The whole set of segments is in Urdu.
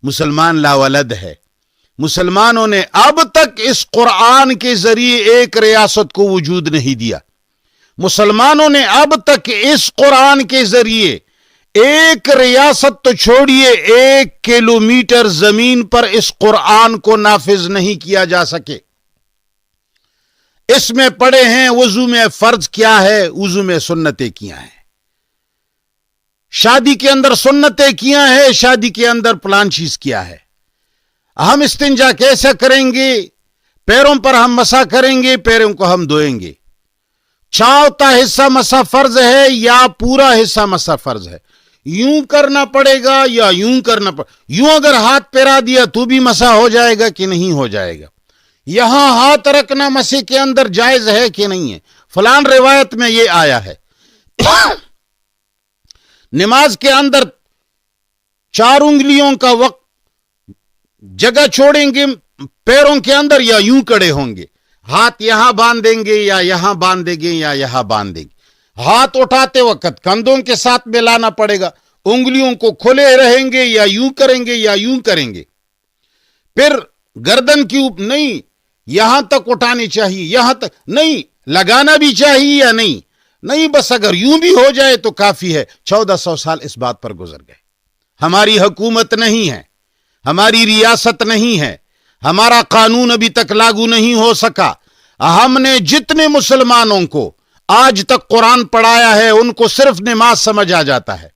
مسلمان لاولد ہے. مسلمانوں نے اب تک اس قرآن کے ذریعے ایک ریاست کو وجود نہیں دیا. مسلمانوں نے اب تک اس قرآن کے ذریعے ایک ریاست تو چھوڑیے 1 کلومیٹر زمین پر اس قرآن کو نافذ نہیں کیا جا سکے. اس میں پڑھے ہیں وضو میں فرض کیا ہے, وضو میں سنتیں کیا ہیں, شادی کے اندر سنتیں کیا ہے, شادی کے اندر پلان چیز کیا ہے, ہم استنجا کیسے کریں گے, پیروں پر ہم مسح کریں گے, پیروں کو ہم دھوئیں گے, چوتھا حصہ مسح فرض ہے یا پورا حصہ مسح فرض ہے, یوں کرنا پڑے گا یا یوں کرنا یوں اگر ہاتھ پھیرا دیا تو بھی مسح ہو جائے گا کہ نہیں ہو جائے گا, یہاں ہاتھ رکھنا مسح کے اندر جائز ہے کہ نہیں ہے, فلان روایت میں یہ آیا ہے. نماز کے اندر 4 انگلیوں کا وقت جگہ چھوڑیں گے پیروں کے اندر یا یوں کڑے ہوں گے, ہاتھ یہاں باندھ دیں گے یا یہاں باندھ دیں گے یا یہاں باندھ دیں گے, ہاتھ اٹھاتے وقت کندھوں کے ساتھ ملانا پڑے گا, انگلیوں کو کھلے رہیں گے یا یوں کریں گے یا یوں کریں گے, پھر گردن کی اوپر نہیں, یہاں تک اٹھانی چاہیے, یہاں تک نہیں, لگانا بھی چاہیے یا نہیں, نہیں بس اگر یوں بھی ہو جائے تو کافی ہے. 1400 سال اس بات پر گزر گئے. ہماری حکومت نہیں ہے, ہماری ریاست نہیں ہے, ہمارا قانون ابھی تک لاگو نہیں ہو سکا. ہم نے جتنے مسلمانوں کو آج تک قرآن پڑھایا ہے ان کو صرف نماز سمجھ آ جاتا ہے,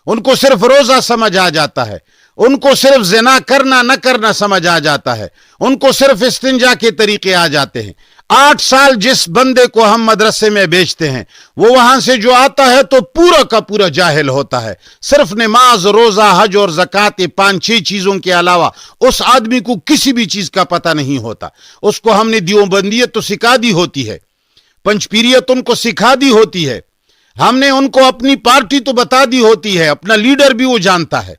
ان کو صرف روزہ سمجھ آ جاتا ہے, ان کو صرف زنا کرنا نہ کرنا سمجھ آ جاتا ہے, ان کو صرف استنجا کے طریقے آ جاتے ہیں. 8 سال جس بندے کو ہم مدرسے میں بیچتے ہیں وہ وہاں سے جو آتا ہے تو پورا کا پورا جاہل ہوتا ہے. صرف نماز, روزہ, حج اور زکوٰۃ, 5-6 چیزوں کے علاوہ اس آدمی کو کسی بھی چیز کا پتہ نہیں ہوتا. اس کو ہم نے دیوبندیت تو سکھا دی ہوتی ہے, پنچپیریت ان کو سکھا دی ہوتی ہے, ہم نے ان کو اپنی پارٹی تو بتا دی ہوتی ہے, اپنا لیڈر بھی وہ جانتا ہے,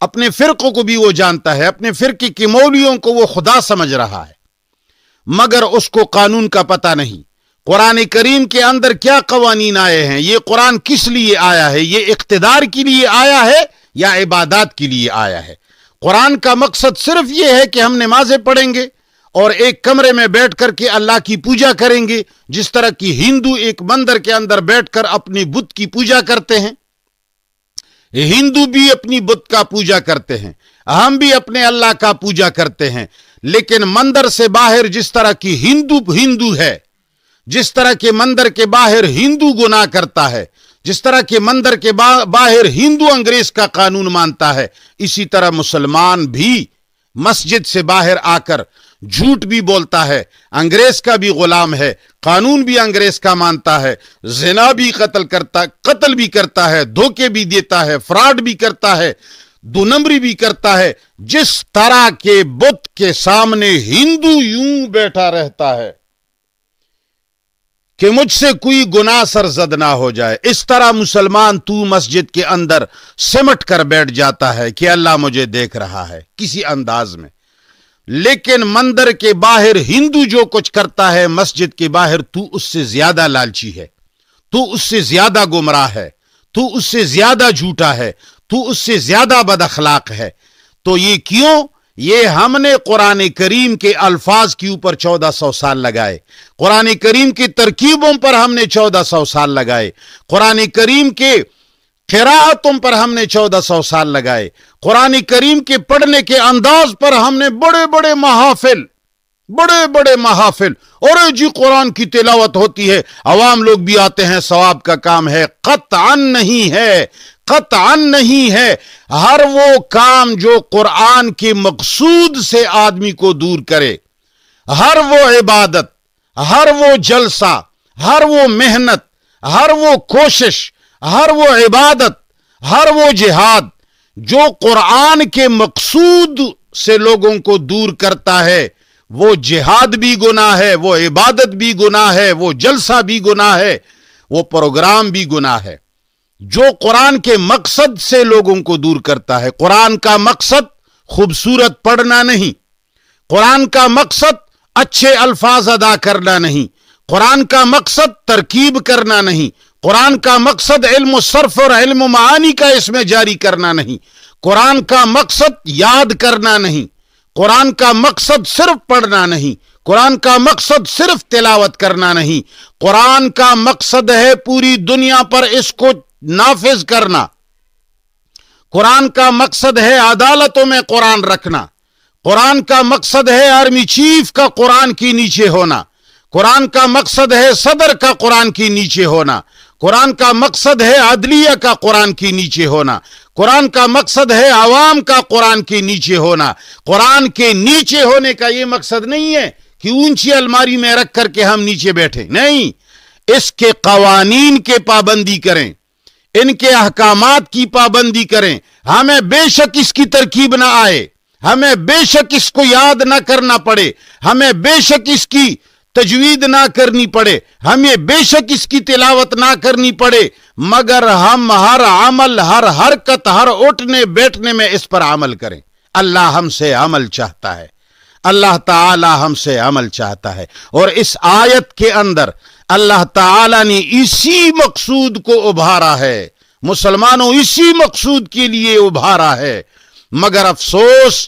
اپنے فرقوں کو بھی وہ جانتا ہے, اپنے فرقے کے مولویوں کو وہ خدا سمجھ رہا ہے, مگر اس کو قانون کا پتہ نہیں. قرآن کریم کے اندر کیا قوانین آئے ہیں, یہ قرآن کس لیے آیا ہے, یہ اقتدار کے لیے آیا ہے یا عبادات کے لیے آیا ہے. قرآن کا مقصد صرف یہ ہے کہ ہم نمازیں پڑھیں گے اور ایک کمرے میں بیٹھ کر کے اللہ کی پوجا کریں گے, جس طرح کی ہندو ایک مندر کے اندر بیٹھ کر اپنی بت کی پوجا کرتے ہیں. ہندو بھی اپنی بت کا پوجا کرتے ہیں, ہم بھی اپنے اللہ کا پوجا کرتے ہیں, لیکن مندر سے باہر جس طرح کی ہندو ہے, جس طرح کے مندر کے باہر ہندو گناہ کرتا ہے, جس طرح کے مندر کے باہر ہندو انگریز کا قانون مانتا ہے, اسی طرح مسلمان بھی مسجد سے باہر آ کر جھوٹ بھی بولتا ہے, انگریز کا بھی غلام ہے, قانون بھی انگریز کا مانتا ہے, زنا بھی قتل بھی کرتا ہے, دھوکے بھی دیتا ہے, فراڈ بھی کرتا ہے, 2 نمبری بھی کرتا ہے. جس طرح کے بت کے سامنے ہندو یوں بیٹھا رہتا ہے کہ مجھ سے کوئی گناہ سرزد نہ ہو جائے, اس طرح مسلمان تو مسجد کے اندر سمٹ کر بیٹھ جاتا ہے کہ اللہ مجھے دیکھ رہا ہے کسی انداز میں. لیکن مندر کے باہر ہندو جو کچھ کرتا ہے, مسجد کے باہر تو اس سے زیادہ لالچی ہے, تو اس سے زیادہ گمراہ ہے, تو اس سے زیادہ جھوٹا ہے, تو اس سے زیادہ بد اخلاق ہے. تو یہ کیوں؟ یہ ہم نے قرآن کریم کے الفاظ کے اوپر 1400 سال لگائے, قرآن کریم کی ترکیبوں پر ہم نے 1400 سال لگائے, قرآن کریم کے قراءتوں پر ہم نے 1400 سال لگائے, قرآن کریم کے پڑھنے کے انداز پر ہم نے بڑے بڑے محافل اور جی قرآن کی تلاوت ہوتی ہے, عوام لوگ بھی آتے ہیں, ثواب کا کام ہے. قطعاً نہیں ہے, قطعاً نہیں ہے. ہر وہ کام جو قرآن کے مقصود سے آدمی کو دور کرے, ہر وہ عبادت, ہر وہ جلسہ, ہر وہ محنت, ہر وہ کوشش, ہر وہ عبادت, ہر وہ جہاد جو قرآن کے مقصود سے لوگوں کو دور کرتا ہے, وہ جہاد بھی گناہ ہے, وہ عبادت بھی گناہ ہے, وہ جلسہ بھی گناہ ہے, وہ پروگرام بھی گناہ ہے. جو قرآن کے مقصد سے لوگوں کو دور کرتا ہے. قرآن کا مقصد خوبصورت پڑھنا نہیں, قرآن کا مقصد اچھے الفاظ ادا کرنا نہیں, قرآن کا مقصد ترکیب کرنا نہیں, قرآن کا مقصد علم صرف اور علم معانی کا اس میں جاری کرنا نہیں, قرآن کا مقصد یاد کرنا نہیں، قرآن کا مقصد صرف پڑھنا نہیں، قرآن کا مقصد صرف تلاوت کرنا نہیں، قرآن کا مقصد ہے پوری دنیا پر اس کو نافذ کرنا۔ قرآن کا مقصد ہے عدالتوں میں قرآن رکھنا، قرآن کا مقصد ہے آرمی چیف کا قرآن کی نیچے ہونا، قرآن کا مقصد ہے صدر کا قرآن کی نیچے ہونا، قرآن کا مقصد ہے عدلیہ کا قرآن کی نیچے ہونا، قرآن کا مقصد ہے عوام کا قرآن کے نیچے ہونا۔ قرآن کے نیچے ہونے کا یہ مقصد نہیں ہے کہ اونچی الماری میں رکھ کر کے ہم نیچے بیٹھیں، نہیں، اس کے قوانین کے پابندی کریں، ان کے احکامات کی پابندی کریں۔ ہمیں بے شک اس کی ترکیب نہ آئے، ہمیں بے شک اس کو یاد نہ کرنا پڑے، ہمیں بے شک اس کی تجوید نہ کرنی پڑے، ہمیں بے شک اس کی تلاوت نہ کرنی پڑے، مگر ہم ہر عمل، ہر حرکت، ہر اٹھنے بیٹھنے میں اس پر عمل کریں۔ اللہ ہم سے عمل چاہتا ہے، اللہ تعالی ہم سے عمل چاہتا ہے، اور اس آیت کے اندر اللہ تعالی نے اسی مقصود کو ابھارا ہے، مسلمانوں اسی مقصود کے لیے ابھارا ہے، مگر افسوس